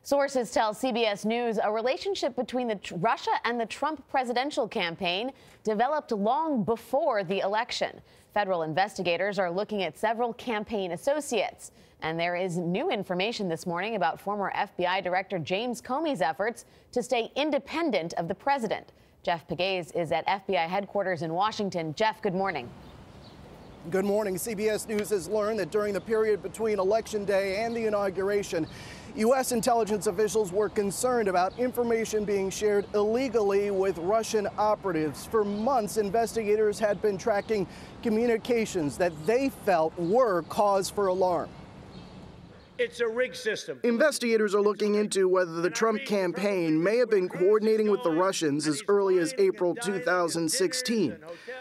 Sources tell CBS News a relationship between Russia and the Trump presidential campaign developed long before the election. Federal investigators are looking at several campaign associates. And there is new information this morning about former FBI Director James Comey's efforts to stay independent of the president. Jeff Pegues is at FBI headquarters in Washington. Jeff, good morning. Good morning. CBS News has learned that during the period between Election Day and the inauguration, U.S. intelligence officials were concerned about information being shared illegally with Russian operatives. For months, investigators had been tracking communications that they felt were cause for alarm. It's a rigged system. Investigators are looking into whether the Trump campaign may have been coordinating with the Russians as early as April 2016.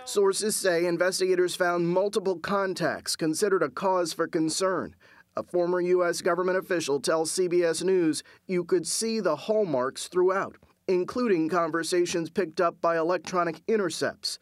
Sources say investigators found multiple contacts considered a cause for concern. A former U.S. government official tells CBS News you could see the hallmarks throughout, including conversations picked up by electronic intercepts.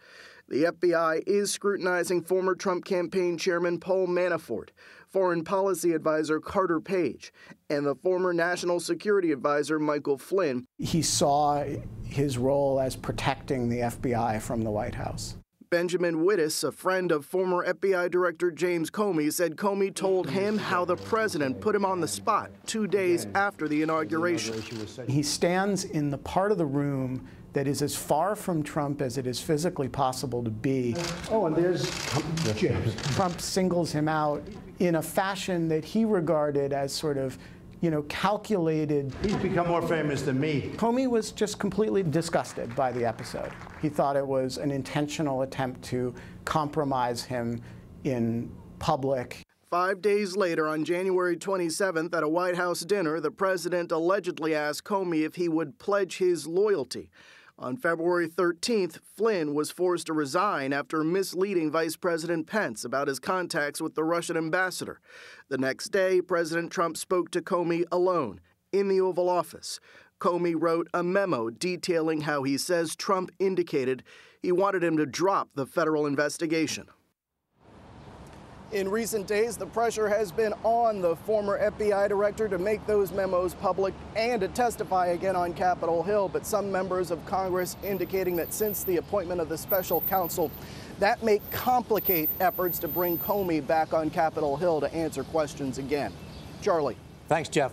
The FBI is scrutinizing former Trump campaign chairman Paul Manafort, Foreign Policy Advisor Carter Page, and the former National Security Advisor Michael Flynn. He saw his role as protecting the FBI from the White House. Benjamin Wittes, a friend of former FBI Director James Comey, said Comey told him how the president put him on the spot 2 days after the inauguration. He stands in the part of the room that is as far from Trump as it is physically possible to be. Oh, and there's Trump singles him out in a fashion that he regarded as sort of, calculated. He's become more famous than me. Comey was just completely disgusted by the episode. He thought it was an intentional attempt to compromise him in public. 5 days later, on January 27th, at a White House dinner, the president allegedly asked Comey if he would pledge his loyalty. On February 13th, Flynn was forced to resign after misleading Vice President Pence about his contacts with the Russian ambassador. The next day, President Trump spoke to Comey alone in the Oval Office. Comey wrote a memo detailing how he says Trump indicated he wanted him to drop the federal investigation. In recent days, the pressure has been on the former FBI director to make those memos public and to testify again on Capitol Hill. But some members of Congress indicating that since the appointment of the special counsel, that may complicate efforts to bring Comey back on Capitol Hill to answer questions again. Charlie. Thanks, Jeff.